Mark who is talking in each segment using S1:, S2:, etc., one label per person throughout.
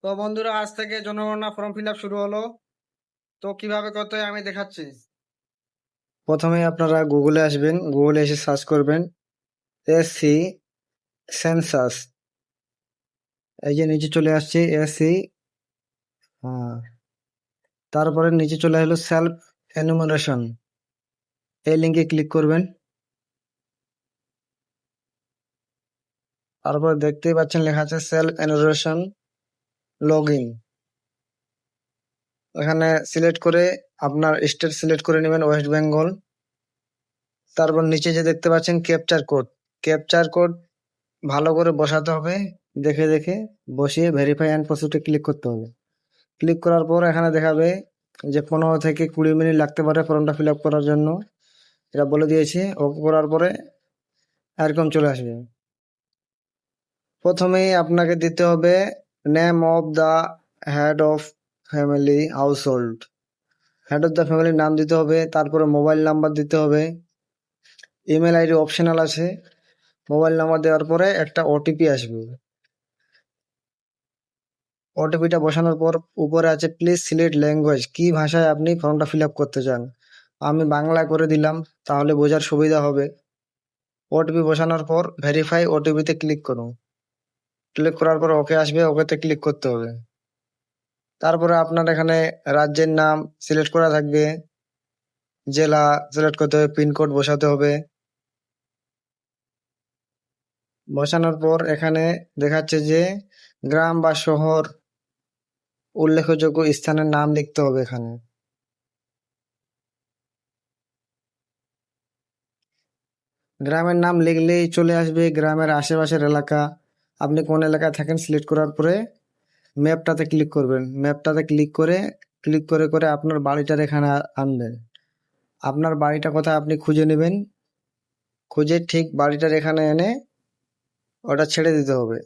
S1: তো বন্ধুরা, আজ থেকে জনগণনা ফর্ম ফিল আপ শুরু হলো। তো কিভাবে করতে হয় আমি দেখাচ্ছি। প্রথমে আপনারা গুগলে আসবেন, গুগলে এসে সার্চ করবেন এসসি সেন্সাস। এই যে নিচে চলে আসছে এসসি। তারপরে নিচে চলে এলো সেলফ এনুমারেশন। এই লিঙ্কে ক্লিক করবেন। তারপর দেখতেই পাচ্ছেন লেখা আছে সেলফ এনুমারেশন লগ ইন। এখানে সিলেক্ট করে আপনার স্টেট সিলেক্ট করে নেবেন, ওয়েস্ট বেঙ্গল। তারপর নিচে যে দেখতে পাচ্ছেন ক্যাপচার কোড, ক্যাপচার কোড ভালো করে বসাতে হবে। দেখে দেখে বসিয়ে ভেরিফাই অ্যান্ড প্রসিডে ক্লিক করতে হবে। ক্লিক করার পর এখানে দেখাবে যে 15 থেকে 20 মিনিট লাগতে পারে ফর্মটা ফিল আপ করার জন্য। এটা বলে দিয়েছি। ওকে করার পরে এরকম চলে আসবে। প্রথমেই আপনাকে দিতে হবে name of the head of family house hold. Head of the ফ্যামিলির নাম দিতে হবে। তারপরে মোবাইল নাম্বার দিতে হবে। ইমেল আইডি অপশনাল আছে। মোবাইল নাম্বার দেওয়ার পরে একটা ওটিপি আসবে। ওটিপিটা বসানোর পর উপরে আছে প্লিজ সিলেক্ট ল্যাঙ্গুয়েজ, কি ভাষায় আপনি ফর্মটা ফিল আপ করতে চান। আমি বাংলা করে দিলাম, তাহলে বোঝার সুবিধা হবে। ওটিপি বসানোর পর ভেরিফাই ওটিপিতে ক্লিক করুন। ক্লিক করার পর ওকে আসবে, ওকেতে ক্লিক করতে হবে। তারপরে আপনার এখানে রাজ্যের নাম সিলেক্ট করা থাকবে, জেলা সিলেক্ট করতে হবে, পিনকোড বসাতে হবে। বসানোর পর এখানে দেখাচ্ছে যে গ্রাম বা শহর উল্লেখযোগ্য স্থানের নাম লিখতে হবে। এখানে গ্রামের নাম লিখলেই চলে আসবে গ্রামের আশেপাশের এলাকা। আপনি কোন এলাকায় থাকেন সিলেক্ট করার পরে ম্যাপটাতে ক্লিক করবেন। ম্যাপটাতে ক্লিক করে করে আপনার বাড়িটার এখানে আনবেন। আপনার বাড়িটা কোথায় আপনি খুঁজে নেবেন। খুঁজে ঠিক বাড়িটার এখানে এনে ওটা ছেড়ে দিতে হবে।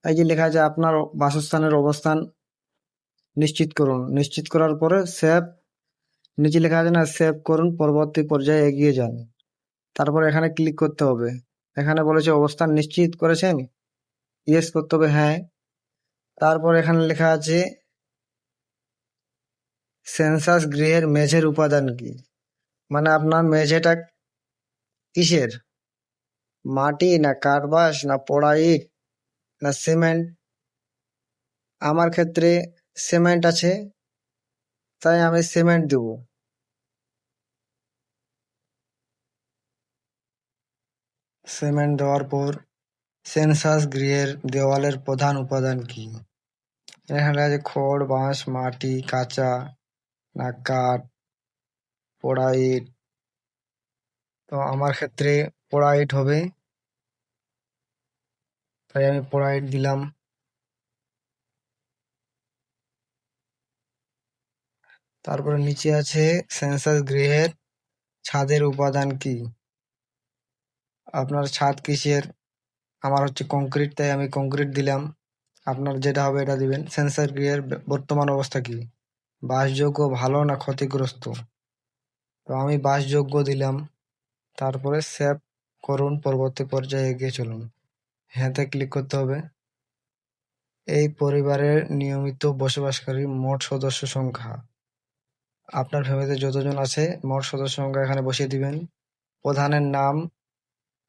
S1: এই যে লেখা আছে আপনার বাসস্থানের অবস্থান নিশ্চিত করুন। নিশ্চিত করার পরে সেভ, নিচে লেখা আছে না সেভ করুন, পরবর্তী পর্যায়ে এগিয়ে যান। তারপর এখানে ক্লিক করতে হবে। এখানে বলেছে অবস্থান নিশ্চিত করেছেন, ইয়েস করতে হবে, হ্যাঁ। তারপর এখানে লেখা আছে সেন্সাস গৃহের মেঝের উপাদান কি, মানে আপনার মেঝেটা কিসের, মাটি না কার্বাস না পোড়া ইট না সিমেন্ট। আমার ক্ষেত্রে সিমেন্ট আছে, তাই আমি সিমেন্ট দেব। সিমেন্ট দেওয়ার পর সেন্সাস গৃহের দেওয়ালের প্রধান উপাদান কি, এখানে আছে খড়, বাঁশ, মাটি, কাঁচা না কাঠ, পোড়া ইট। তো আমার ক্ষেত্রে পোড়া ইট হবে, তাই আমি পোড়া ইট দিলাম। তারপরে নিচে আছে সেন্সাস গৃহের ছাদের উপাদান কি, আপনার ছাদ কিসের। আমার হচ্ছে কংক্রিট, তাই আমি কংক্রিট দিলাম। আপনার যেটা হবে এটা দিবেন। সেন্সাস গৃহের বর্তমান অবস্থা কি, বাসযোগ্য, ভালো না ক্ষতিগ্রস্ত। তো আমি বাসযোগ্য দিলাম। তারপরে সেভ করুন, পরবর্তী পর্যায়ে এগিয়ে চলুন, হ্যাঁতে ক্লিক করতে হবে। এই পরিবারের নিয়মিত বসবাসকারী মোট সদস্য সংখ্যা, আপনার ফ্যামিলিতে যতজন আছে মোট সদস্য সংখ্যা এখানে বসিয়ে দিবেন। প্রধানের নাম,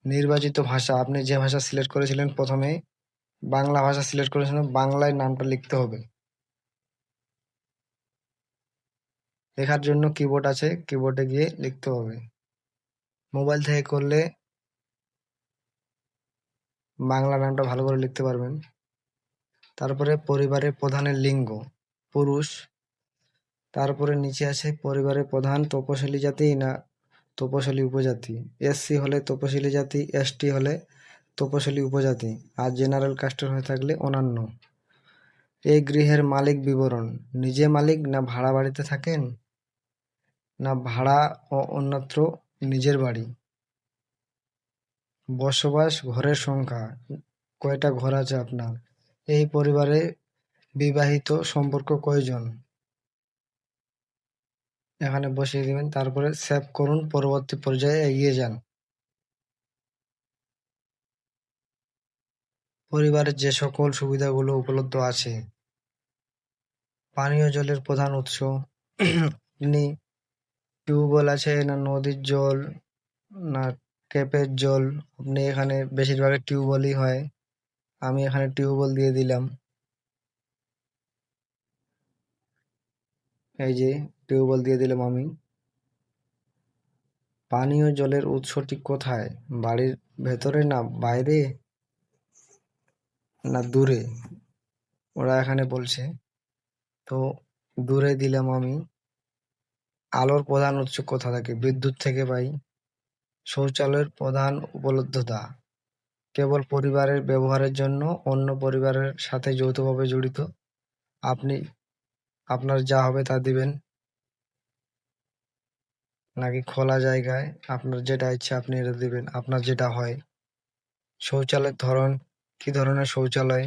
S1: নির্বাচিত ভাষা, আপনি যে ভাষা সিলেক্ট করেছিলেন প্রথমে বাংলা ভাষা সিলেক্ট করেছিলেন, বাংলায় নামটা লিখতে হবে। লেখার জন্য কিবোর্ড আছে, কিবোর্ডে গিয়ে লিখতে হবে। মোবাইল থেকে করলে বাংলা নামটা ভালো করে লিখতে পারবেন। তারপরে পরিবারের প্রধানের লিঙ্গ পুরুষ। তারপরে নিচে আছে পরিবারের প্রধান তপশিলি জাতি না তপশিলি উপজাতি। এসসি হলে তপশিলি জাতি, এসটি হলে তপশিলি উপজাতি, আর জেনারেল কাস্টের হয়ে থাকলে অন্যান্য। এই গৃহের মালিক বিবরণ, নিজে মালিক না ভাড়া বাড়িতে থাকেন না ভাড়া ও অন্যত্র নিজের বাড়ি। বসবাস ঘরের সংখ্যা, কয়টা ঘর আছে আপনার। এই পরিবারে বিবাহিত সম্পর্ক কয়জন। এখানে বসিয়ে দিবেন, তারপরে সেভ করুন, পরবর্তী পর্যায়ে এগিয়ে যান। পরিবারের যে সকল সুবিধাগুলো উপলব্ধ আছে, পানীয় জলের প্রধান উৎস আপনি টিউবওয়েল আছে না নদীর জল না ট্যাপের জল, আপনি এখানে বেশিরভাগই টিউবওয়েলই হয়। আমি এখানে টিউবওয়েল দিয়ে দিলাম। এই যে টিউবওয়েল দিয়ে দিলাম আমি। পানীয় জলের উৎসটি কোথায়? বাড়ির ভেতরে না বাইরে না দূরে, ওরা এখানে বলছে। তো দূরে দিলাম আমি। আলোর প্রধান উৎস কোথা থেকে? বিদ্যুৎ থেকে পাই। শৌচালয়ের প্রধান উপলব্ধতা কেবল পরিবারের ব্যবহারের জন্য, অন্য পরিবারের সাথে যৌথভাবে জড়িত। আপনি আপনার যা হবে তা দিবেন, নাকি খোলা জায়গায় আপনার যেটা ইচ্ছা আপনি এটা দিবেন, আপনার যেটা হয়। শৌচালয়ের ধরন, কি ধরনের শৌচালয়,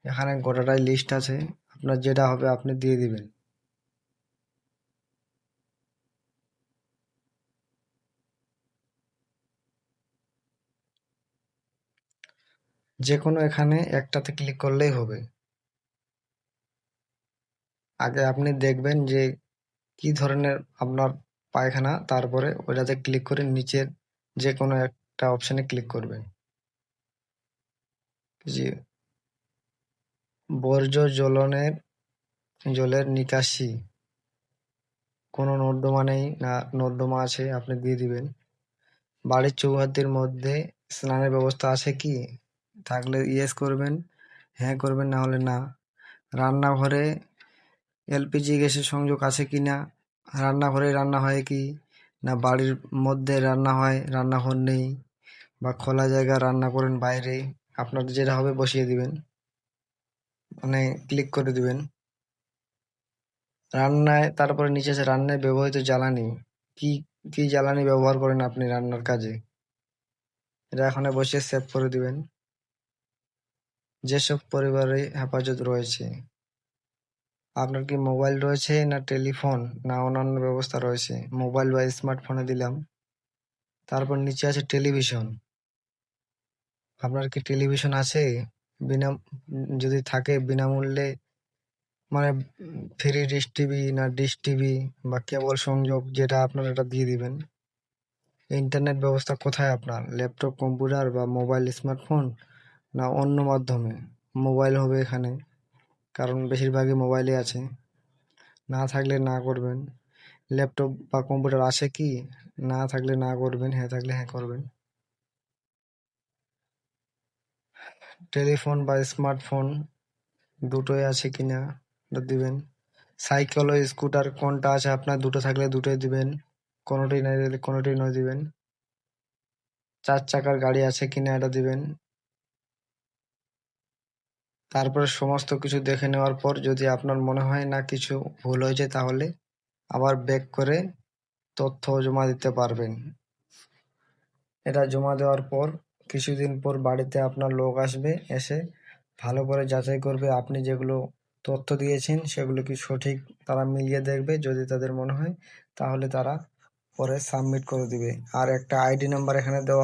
S1: এখানে গোটাটাই লিস্ট আছে, আপনার যেটা হবে আপনি দিয়ে দিবেন। যে কোনো এখানে একটাতে ক্লিক করলেই হবে। আগে আপনি দেখবেন যে কি ধরনের আপনার পায়খানা, তারপরে ওটাতে ক্লিক করে নিচের যে কোনো একটা অপশনে ক্লিক করবেন। যে বর্জ্য জলের নিকাশি, কোনো নর্দমা নেই না নর্দমা আছে আপনি দিয়ে দিবেন। বাড়ির চৌহদ্দির মধ্যে স্নানের ব্যবস্থা আছে কি? থাকলে ইয়েস করবেন, হ্যাঁ করবেন, না হলে না। রান্নাঘরে এলপিজি গ্যাসের সংযোগ আছে কি না? রান্নাঘরে রান্না হয় কি না বাড়ির মধ্যে রান্না হয়, রান্নাঘর নেই, বা খোলা জায়গায় রান্না করেন বাইরে, আপনার যেটা হবে বসিয়ে দিবেন, মানে ক্লিক করে দিবেন। রান্নায়, তারপরে নিচে আছে রান্নায় ব্যবহৃত জ্বালানি, কি কি জ্বালানি ব্যবহার করেন আপনি রান্নার কাজে, এটা এখানে বসিয়ে সেভ করে দিবেন। যেসব পরিবারে হেফাজত রয়েছে, আপনার কি মোবাইল রয়েছে না টেলিফোন না অন্যান্য ব্যবস্থা রয়েছে? মোবাইল বা স্মার্টফোনে দিলাম। তারপর নিচে আছে টেলিভিশন, আপনার কি টেলিভিশন আছে? বিনা যদি থাকে বিনামূল্যে, মানে ফ্রি ডিশ টিভি না ডিশ টিভি বা কেবল সংযোগ, যেটা আপনার এটা দিয়ে দিবেন। ইন্টারনেট ব্যবস্থা কোথায় আপনার? ল্যাপটপ, কম্পিউটার বা মোবাইল, স্মার্টফোন না অন্য মাধ্যমে? মোবাইল হবে এখানে, কারণ বেশিরভাগই মোবাইলে আছে। না থাকলে না করবেন। ল্যাপটপ বা কম্পিউটার আছে কি? না থাকলে না করবেন, হ্যাঁ থাকলে হ্যাঁ করবেন। টেলিফোন বা স্মার্টফোন দুটোই আছে কিনা এটা দিবেন। সাইকেল ও স্কুটার কোনটা আছে আপনার? দুটো থাকলে দুটোই দিবেন, কোনোটাই নাই দিলে কোনোটাই নয় দিবেন। 4 চাকার গাড়ি আছে কিনা এটা দিবেন। তারপরে সমস্ত কিছু দেখে নেওয়ার পর যদি আপনার মনে হয় না কিছু ভুল হয়েছে, তাহলে আবার ব্যাক করে তথ্য জমা দিতে পারবেন। এটা জমা দেওয়ার পর কিছুদিন পর বাড়িতে আপনার লোক আসবে, এসে ভালো করে যাচাই করবে আপনি যেগুলো তথ্য দিয়েছেন সেগুলো কি সঠিক, তারা মিলিয়ে দেখবে। যদি তাদের মনে হয় তাহলে তারা পরে সাবমিট করে দিবে। আর একটা আইডি নাম্বার এখানে দেওয়া